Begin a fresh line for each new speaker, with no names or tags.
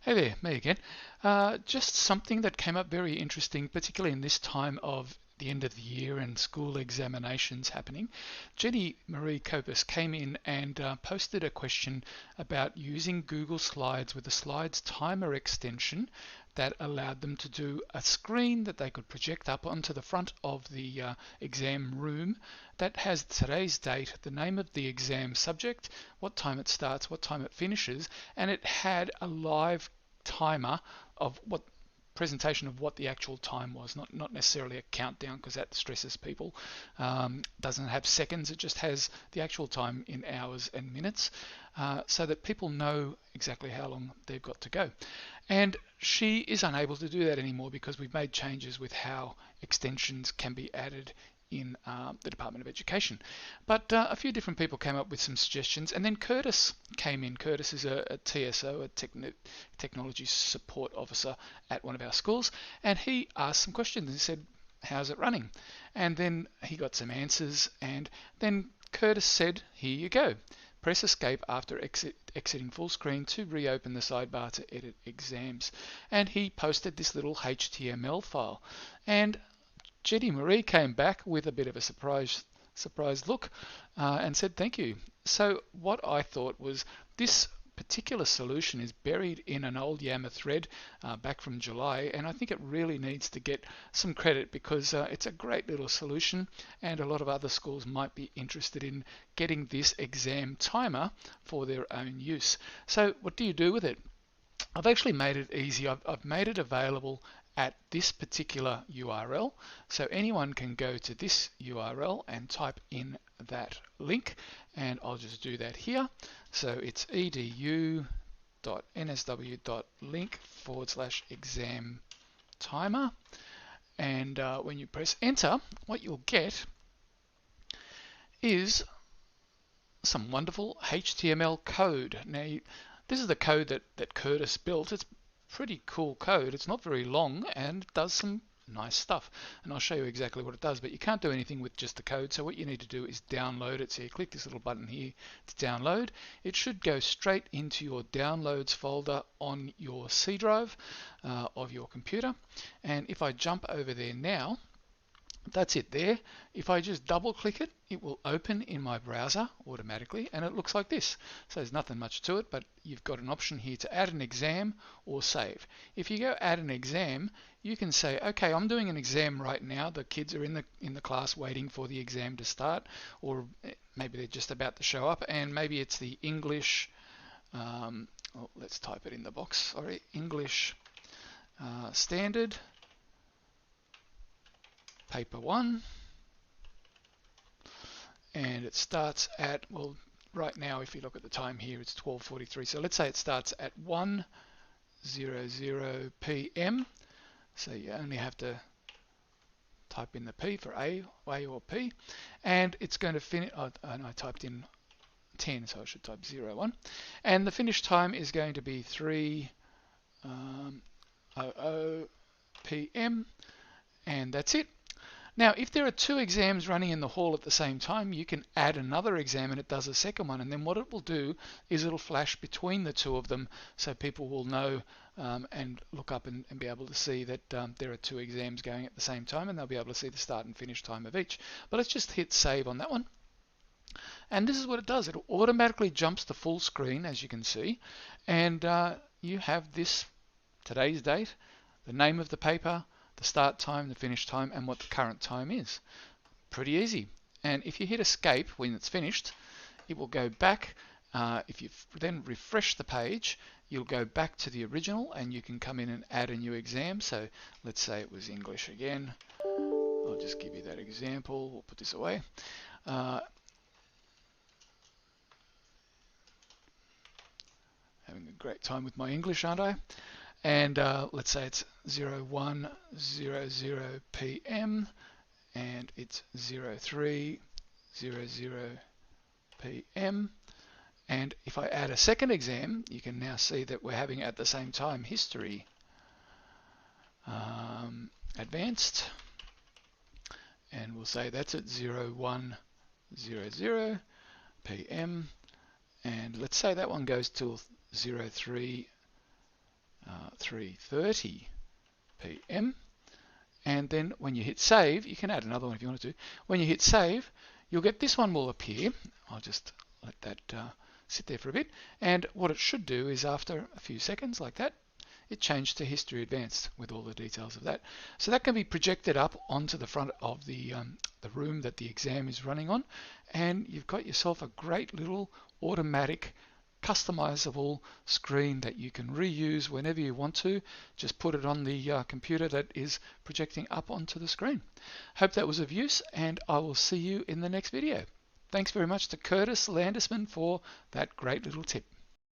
Hey there, me again. Just something that came up very interesting, particularly in this time of the end of the year and school examinations happening. Jenny Marie Copus came in and posted a question about using Google Slides with a Slides timer extension that allowed them to do a screen that they could project up onto the front of the exam room that has today's date, the name of the exam subject, what time it starts, what time it finishes, and it had a live timer of what presentation of what the actual time was, not necessarily a countdown because that stresses people. Doesn't have seconds, it just has the actual time in hours and minutes, so that people know exactly how long they've got to go. And she is unable to do that anymore because we've made changes with how extensions can be added in the Department of Education. But a few different people came up with some suggestions, and then Curtis came in. Curtis is a TSO, a Technology Support Officer at one of our schools, and he asked some questions. He said, how's it running? And then he got some answers, and then Curtis said, here you go. Press escape after exiting full screen to reopen the sidebar to edit exams. And he posted this little HTML file. And Jenny Marie came back with a bit of a surprised look and said thank you. So what I thought was this particular solution is buried in an old Yammer thread back from July, and I think it really needs to get some credit because it's a great little solution, and a lot of other schools might be interested in getting this exam timer for their own use. So what do you do with it? I've actually made it easy. I've made it available at this particular URL. So anyone can go to this URL and type in that link, and I'll just do that here. So it's edu.nsw.link/exam timer. And when you press enter, what you'll get is some wonderful HTML code. Now, this is the code that Curtis built. It's pretty cool code. It's not very long and it does some nice stuff. And I'll show you exactly what it does, but you can't do anything with just the code. So what you need to do is download it. So you click this little button here to download. It should go straight into your downloads folder on your C drive of your computer. And if I jump over there now, that's it there. If I just double click it, it will open in my browser automatically, and it looks like this. So there's nothing much to it, but you've got an option here to add an exam or save. If you go add an exam, you can say, okay, I'm doing an exam right now. The kids are in the class waiting for the exam to start, or maybe they're just about to show up, and maybe it's the English. Let's type it in the box. Sorry, English standard. Paper 1, and it starts at, well, right now if you look at the time here, it's 12:43, so let's say it starts at 1:00 p.m. so you only have to type in the P for A or P, and it's going to finish. And I typed in 10, so I should type 01, and the finish time is going to be 3:00 p.m. and that's it. Now, if there are two exams running in the hall at the same time, you can add another exam and it does a second one. And then what it will do is it'll flash between the two of them so people will know and look up and be able to see that there are two exams going at the same time, and they'll be able to see the start and finish time of each. But let's just hit save on that one. And this is what it does. It automatically jumps to full screen, as you can see. And you have this today's date, the name of the paper, the start time, the finish time, and what the current time is. Pretty easy. And if you hit escape when it's finished, it will go back. If you then refresh the page, you'll go back to the original and you can come in and add a new exam. So let's say it was English again. I'll just give you that example. We'll put this away. Having a great time with my English, aren't I? And let's say it's 01:00 p.m. and it's 03:00 p.m. And if I add a second exam, you can now see that we're having at the same time history advanced, and we'll say that's at 01:00 p.m. and let's say that one goes till 03:00 3:30 p.m. And then when you hit save, you can add another one if you want to. When you hit save, you'll get this one will appear. I'll just let that sit there for a bit. And what it should do is after a few seconds like that, it changed to History Advanced with all the details of that. So that can be projected up onto the front of the room that the exam is running on, and you've got yourself a great little automatic customizable screen that you can reuse whenever you want to. Just put it on the computer that is projecting up onto the screen. Hope that was of use, and I will see you in the next video. Thanks very much to Curtis Landesmann for that great little tip.